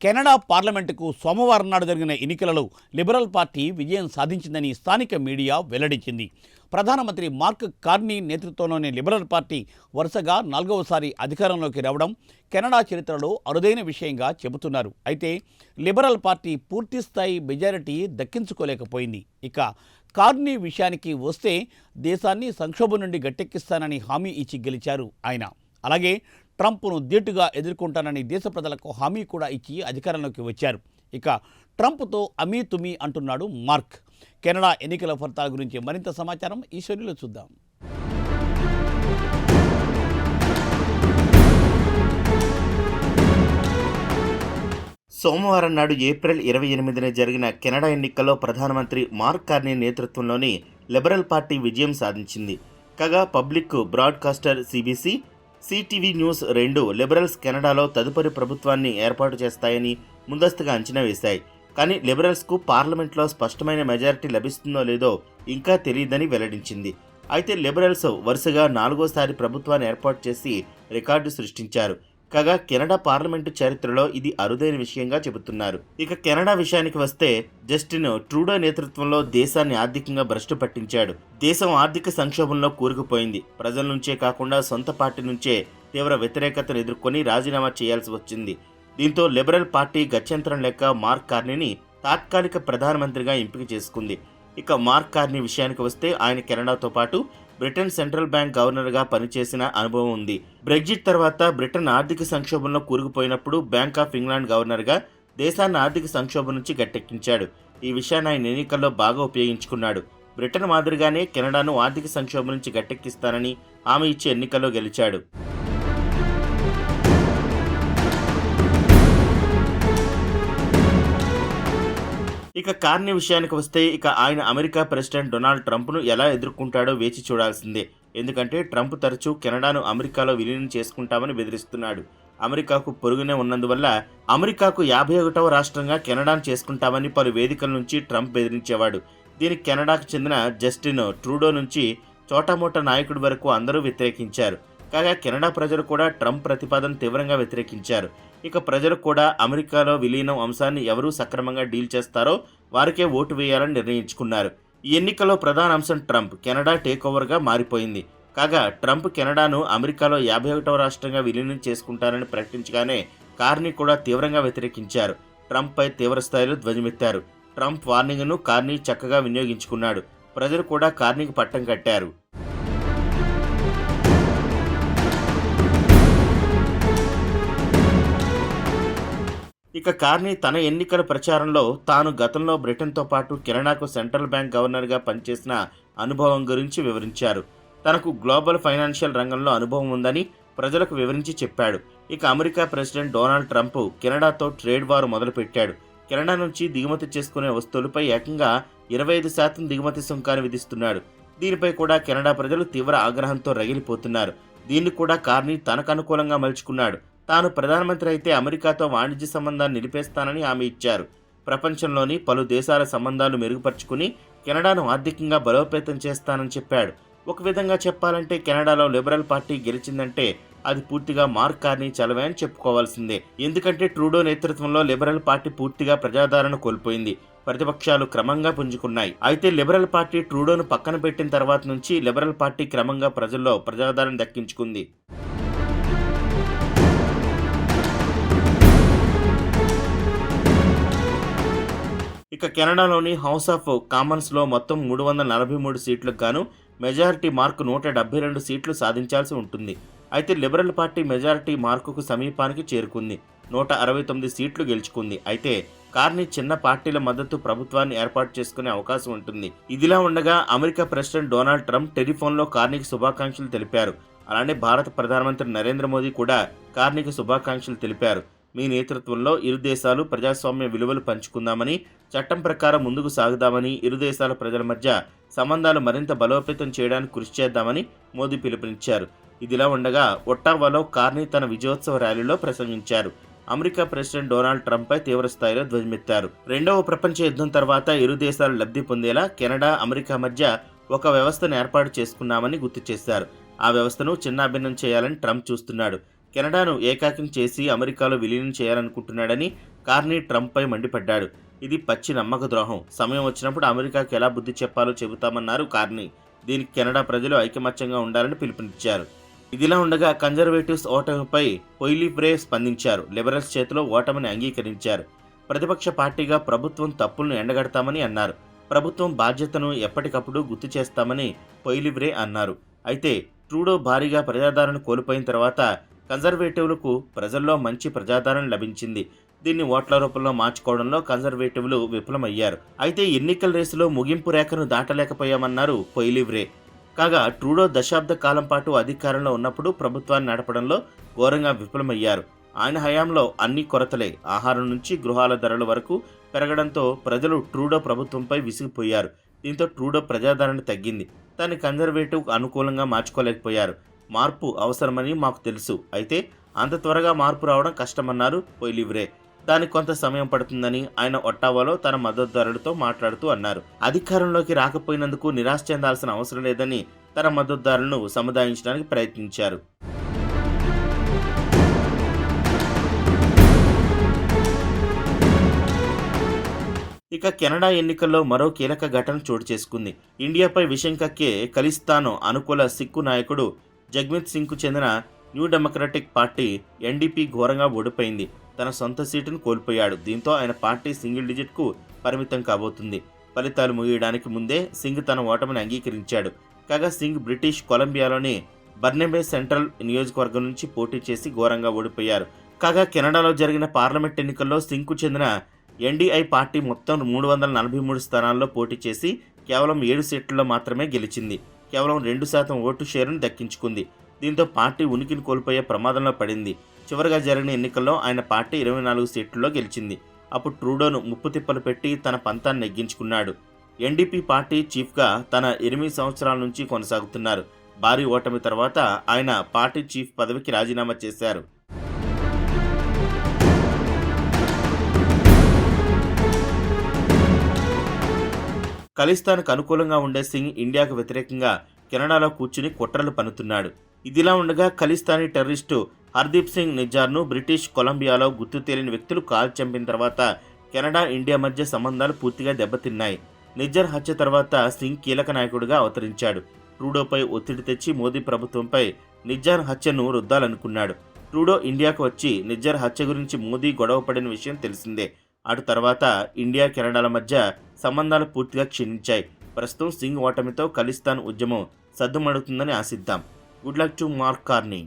Canada పార్లమెంటుకు సోమవారం నాడు జరిగిన ఎన్నికలలో లిబరల్ పార్టీ విజయం సాధించిందని స్థానిక మీడియా వెల్లడించింది. ప్రధానమంత్రి మార్క్ కార్నీ నేతృత్వంలోని లిబరల్ పార్టీ వరుసగా 4వసారి అధికారంలోకి రావడం కెనడా చరిత్రలో అరుదైన విషయంగా చెబుతున్నారు. అయితే లిబరల్ పార్టీ పూర్తిస్థాయి మెజారిటీ దక్కించుకోలేకపోయింది. ఇక కార్నీ విషయానికి వస్తే దేశాన్ని సంక్షోభం నుండి గట్టెక్కిస్తానని హామీ ఇచ్చి గెలిచారు ఆయన. అలాగే ట్రంప్ను ధీటుగా ఎదుర్కొంటానని దేశ ప్రజలకు హామీ కూడా ఇచ్చి అధికారంలోకి వచ్చారు. ఇక ట్రంప్తో అమీతుమీ అంటున్నాడు మార్క్. కెనడా ఎన్నికల ఫలితాల గురించి మరింత సమాచారం ఈ శ్రేణిలో చూద్దాం. సోమవారం నాడు ఏప్రిల్ 28న జరిగిన కెనడా ఎన్నికల్లో ప్రధానమంత్రి మార్క్ కార్నీ నేతృత్వంలోని లిబరల్ పార్టీ విజయం సాధించింది. కాగా public broadcaster CBC, CTV news 2 liberals కెనడాలో తదుపరి ప్రభుత్వాన్ని ఏర్పాటు చేస్తాయని ముందస్తుగా అంచనా వేశాయి. కానీ లిబరల్స్కు పార్లమెంట్లో స్పష్టమైన మెజారిటీ లభిస్తుందో లేదో ఇంకా తెలియదని వెల్లడించింది. అయితే లిబరల్స్ వరుసగా 4వసారి ప్రభుత్వాన్ని ఏర్పాటు చేసి రికార్డు సృష్టించారు. కాగా కెనడా పార్లమెంటు చరిత్రలో ఇది అరుదైన విషయంగా చెబుతున్నారు. ఇక కెనడా విషయానికి వస్తే జస్టిన్ ట్రూడో నేతృత్వంలో దేశాన్ని ఆర్థికంగా భ్రష్టు పట్టించాడు. దేశం ఆర్థిక సంక్షోభంలో కూరుకుపోయింది. ప్రజల నుంచే కాకుండా సొంత పార్టీ నుంచే తీవ్ర వ్యతిరేకతను ఎదుర్కొని రాజీనామా చేయాల్సి వచ్చింది. దీంతో లిబరల్ పార్టీ గత్యంతరం లేక మార్క్ కార్నీని తాత్కాలిక ప్రధానమంత్రిగా ఎంపిక చేసుకుంది. ఇక మార్క్ కార్నీ విషయానికి వస్తే ఆయన కెనడాతో పాటు బ్రిటన్ సెంట్రల్ బ్యాంక్ గవర్నర్గా పనిచేసిన అనుభవం ఉంది. బ్రెగ్జిట్ తర్వాత బ్రిటన్ ఆర్థిక సంక్షోభంలో కూరుకుపోయినప్పుడు బ్యాంక్ ఆఫ్ ఇంగ్లాండ్ గవర్నర్గా దేశాన్ని ఆర్థిక సంక్షోభం నుంచి గట్టెక్కించాడు. ఈ విషయాన్ని ఆయన ఎన్నికల్లో బాగా ఉపయోగించుకున్నాడు. బ్రిటన్ మాదిరిగానే కెనడాను ఆర్థిక సంక్షోభం నుంచి గట్టెక్కిస్తానని హామీ ఇచ్చి ఎన్నికల్లో గెలిచాడు. ఇక కార్నీ విషయానికి వస్తే ఆయన అమెరికా ప్రెసిడెంట్ డొనాల్డ్ ట్రంప్ను ఎలా ఎదుర్కొంటాడో వేచి చూడాల్సిందే. ఎందుకంటే ట్రంప్ తరచూ కెనడాను అమెరికాలో విలీనం చేసుకుంటామని బెదిరిస్తున్నాడు. అమెరికాకు పొరుగునే ఉన్నందువల్ల అమెరికాకు 51వ రాష్ట్రంగా కెనడాను చేసుకుంటామని పలు వేదికల నుంచి ట్రంప్ బెదిరించేవాడు. దీనికి కెనడాకు చెందిన జస్టిన్ ట్రూడో నుంచి చోటామోటా నాయకుడి వరకు అందరూ వ్యతిరేకించారు. కాగా కెనడా ప్రజలు కూడా ట్రంప్ ప్రతిపాదన తీవ్రంగా వ్యతిరేకించారు. ఇక ప్రజలు కూడా అమెరికాలో విలీనం అంశాన్ని ఎవరూ సక్రమంగా డీల్ చేస్తారో వారికే ఓటు వేయాలని నిర్ణయించుకున్నారు. ఈ ఎన్నికల్లో ప్రధాన అంశం ట్రంప్ కెనడా టేక్ ఓవర్గా మారిపోయింది. కాగా ట్రంప్ కెనడాను అమెరికాలో 51వ రాష్ట్రంగా విలీనం చేసుకుంటారని ప్రకటించగానే కార్నీ కూడా తీవ్రంగా వ్యతిరేకించారు. ట్రంప్పై తీవ్ర స్థాయిలో ధ్వజమెత్తారు. ట్రంప్ వార్నింగ్ను కార్నీ చక్కగా వినియోగించుకున్నాడు. ప్రజలు కూడా కార్నీకి పట్టం కట్టారు. ఇక కార్నీ తన ఎన్నికల ప్రచారంలో తాను గతంలో బ్రిటన్తో పాటు కెనడాకు సెంట్రల్ బ్యాంక్ గవర్నర్గా పనిచేసిన అనుభవం గురించి వివరించారు. తనకు గ్లోబల్ ఫైనాన్షియల్ రంగంలో అనుభవం ఉందని ప్రజలకు వివరించి చెప్పాడు. ఇక అమెరికా ప్రెసిడెంట్ డొనాల్డ్ ట్రంప్ కెనడాతో ట్రేడ్ వార్ మొదలుపెట్టాడు. కెనడా నుంచి దిగుమతి చేసుకునే వస్తువులపై ఏకంగా 25% దిగుమతి సుంకాన్ని విధిస్తున్నాడు. దీనిపై కూడా కెనడా ప్రజలు తీవ్ర ఆగ్రహంతో రగిలిపోతున్నారు. దీన్ని కూడా కార్నీ తనకు అనుకూలంగా మలుచుకున్నాడు. తాను ప్రధానమంత్రి అయితే అమెరికాతో వాణిజ్య సంబంధాన్ని నిలిపేస్తానని హామీ ఇచ్చారు. ప్రపంచంలోని పలు దేశాల సంబంధాలు మెరుగుపరుచుకుని కెనడాను ఆర్థికంగా బలోపేతం చేస్తానని చెప్పాడు. ఒక విధంగా చెప్పాలంటే కెనడాలో లిబరల్ పార్టీ గెలిచిందంటే అది పూర్తిగా మార్క్ కార్నీ చలవే అని చెప్పుకోవాల్సిందే. ఎందుకంటే ట్రూడో నేతృత్వంలో లిబరల్ పార్టీ పూర్తిగా ప్రజాదరణ కోల్పోయింది. ప్రతిపక్షాలు క్రమంగా పుంజుకున్నాయి. అయితే లిబరల్ పార్టీ ట్రూడోను పక్కన పెట్టిన తర్వాత నుంచి లిబరల్ పార్టీ క్రమంగా ప్రజల్లో ప్రజాదరణ దక్కించుకుంది. ఇక కెనడాలోని హౌస్ ఆఫ్ కామన్స్లో మొత్తం 343 సీట్లకు గాను మెజారిటీ మార్కు 172 సీట్లు సాధించాల్సి ఉంటుంది. అయితే లిబరల్ పార్టీ మెజారిటీ మార్కుకు సమీపానికి చేరుకుంది. 169 సీట్లు గెలుచుకుంది. అయితే కార్నీ చిన్న పార్టీల మద్దతు ప్రభుత్వాన్ని ఏర్పాటు చేసుకునే అవకాశం ఉంటుంది. ఇదిలా ఉండగా అమెరికా ప్రెసిడెంట్ డొనాల్డ్ ట్రంప్ టెలిఫోన్లో కార్నీకి శుభాకాంక్షలు తెలిపారు. అలానే భారత ప్రధానమంత్రి నరేంద్ర మోదీ కూడా కార్నీకి శుభాకాంక్షలు తెలిపారు. మీ నేతృత్వంలో ఇరు దేశాలు ప్రజాస్వామ్య విలువలు పంచుకుందామని, చట్టం ప్రకారం ముందుకు సాగుదామని, ఇరు దేశాల ప్రజల మధ్య సంబంధాలు మరింత బలోపేతం చేయడానికి కృషి చేద్దామని మోదీ పిలుపునిచ్చారు. ఇదిలా ఉండగా ఒట్టావాలో కార్నీ తన విజయోత్సవ ర్యాలీలో ప్రసంగించారు. అమెరికా ప్రెసిడెంట్ డొనాల్డ్ ట్రంప్పై తీవ్ర స్థాయిలో ధ్వజమెత్తారు. 2వ ప్రపంచ యుద్ధం తర్వాత ఇరు దేశాలు లబ్ధి పొందేలా కెనడా, అమెరికా మధ్య ఒక వ్యవస్థను ఏర్పాటు చేసుకున్నామని గుర్తు చేశారు. ఆ వ్యవస్థను చిన్నాభిన్నం చేయాలని ట్రంప్ చూస్తున్నాడు. కెనడాను ఏకాకిం చేసి అమెరికాలో విలీనం చేయాలనుకుంటున్నాడని కార్నీ ట్రంప్పై మండిపడ్డాడు. ఇది పచ్చి నమ్మక ద్రోహం. సమయం వచ్చినప్పుడు అమెరికాకు ఎలా బుద్ధి చెప్పాలో చెబుతామన్నారు కార్నీ. దీనికి కెనడా ప్రజలు ఐకమత్యంగా ఉండాలని పిలుపునిచ్చారు. ఇదిలా ఉండగా కన్జర్వేటివ్స్ ఓటమిపై పొయిలివ్రే స్పందించారు. లిబరల్స్ చేతిలో ఓటమిని అంగీకరించారు. ప్రతిపక్ష పార్టీగా ప్రభుత్వం తప్పులను ఎండగడతామని అన్నారు. ప్రభుత్వం బాధ్యతను ఎప్పటికప్పుడు గుర్తు చేస్తామని పొయిలివ్రే అన్నారు. అయితే ట్రూడో భారీగా ప్రజాదరణ కోల్పోయిన తర్వాత కన్జర్వేటివ్లకు ప్రజల్లో మంచి ప్రజాదరణ లభించింది. దీన్ని ఓట్ల రూపంలో మార్చుకోవడంలో కన్జర్వేటివ్లు విఫలమయ్యారు. అయితే ఎన్నికల రేసులో ముగింపు రేఖను దాటలేకపోయామన్నారు పొయిలివ్రే. కాగా ట్రూడో దశాబ్ద కాలం పాటు అధికారంలో ఉన్నప్పుడు ప్రభుత్వాన్ని నడపడంలో ఘోరంగా విఫలమయ్యారు. ఆయన హయాంలో అన్ని కొరతలే, ఆహారం నుంచి గృహాల ధరల వరకు పెరగడంతో ప్రజలు ట్రూడో ప్రభుత్వంపై విసిగిపోయారు. దీంతో ట్రూడో ప్రజాదరణ తగ్గింది. దాన్ని కన్జర్వేటివ్ అనుకూలంగా మార్చుకోలేకపోయారు. మార్పు అవసరమని మాకు తెలుసు, అయితే అంత త్వరగా మార్పు రావడం కష్టమన్నారు పొయిలివ్రే. దానికి కొంత సమయం పడుతుందని ఆయన ఒట్టావాలో తన మద్దతుదారులతో మాట్లాడుతూ అన్నారు. అధికారంలోకి రాకపోయినందుకు నిరాశ చెందాల్సిన అవసరం లేదని తన మద్దతుదారులను సముదాయించడానికి ప్రయత్నించారు. ఇక కెనడా ఎన్నికల్లో మరో కీలక ఘటన చోటు చేసుకుంది. ఇండియాపై విషం కక్కే ఖలిస్తాను అనుకూల సిక్కు నాయకుడు జగ్మిత్ సింగ్కు చెందిన న్యూ డెమోక్రటిక్ పార్టీ ఎన్డీపీ ఘోరంగా ఓడిపోయింది. తన సొంత సీటును కోల్పోయాడు. దీంతో ఆయన పార్టీ సింగిల్ డిజిట్కు పరిమితం కాబోతుంది. ఫలితాలు ముగియడానికి ముందే సింగ్ తన ఓటమిని అంగీకరించాడు. కాగా సింగ్ బ్రిటిష్ కొలంబియాలోని బర్నబే సెంట్రల్ నియోజకవర్గం నుంచి పోటీ చేసి ఘోరంగా ఓడిపోయారు. కాగా కెనడాలో జరిగిన పార్లమెంట్ ఎన్నికల్లో సింగ్కు చెందిన ఎన్డీఐ పార్టీ మొత్తం 343 స్థానాల్లో పోటీ చేసి కేవలం 7 సీట్లలో మాత్రమే గెలిచింది. కేవలం 2% ఓటు షేరును దక్కించుకుంది. దీంతో పార్టీ ఉనికిని కోల్పోయే ప్రమాదంలో పడింది. చివరిగా జరిగిన ఎన్నికల్లో ఆయన పార్టీ 24 సీట్లలో గెలిచింది. అప్పుడు ట్రూడోను ముప్పుతిప్పలు పెట్టి తన పంతాన్ని నెగ్గించుకున్నాడు. ఎన్డీపీ పార్టీ చీఫ్గా తన 8 సంవత్సరాల నుంచి కొనసాగుతున్నారు. భారీ ఓటమి తర్వాత ఆయన పార్టీ చీఫ్ పదవికి రాజీనామా చేశారు. ఖలిస్తాన్కు అనుకూలంగా ఉండే సింగ్ ఇండియాకు వ్యతిరేకంగా కెనడాలో కూర్చుని కుట్రలు పన్నుతున్నాడు. ఇదిలా ఉండగా ఖలిస్తానీ టెర్రరిస్టు హర్దీప్ సింగ్ నిజ్జార్ను బ్రిటిష్ కొలంబియాలో గుర్తు తెలియని వ్యక్తులు కాల్చి చంపిన తర్వాత కెనడా ఇండియా మధ్య సంబంధాలు పూర్తిగా దెబ్బతిన్నాయి. నిజ్జర్ హత్య తర్వాత సింగ్ కీలక నాయకుడిగా అవతరించాడు. ట్రూడోపై ఒత్తిడి తెచ్చి మోదీ ప్రభుత్వంపై నిజ్జర్ హత్యను రుద్దాలనుకున్నాడు. ట్రూడో ఇండియాకు వచ్చి నిజ్జర్ హత్య గురించి మోదీ గొడవపడిన విషయం తెలిసిందే. అటు తర్వాత ఇండియా కెనడాల మధ్య సంబంధాలు పూర్తిగా క్షీణించాయి. ప్రస్తుతం సింగ్ ఓటమితో ఖలిస్తాన్ ఉద్యమం సద్దుమణుగుతుందని ఆశిద్దాం. Good luck to mark Carney.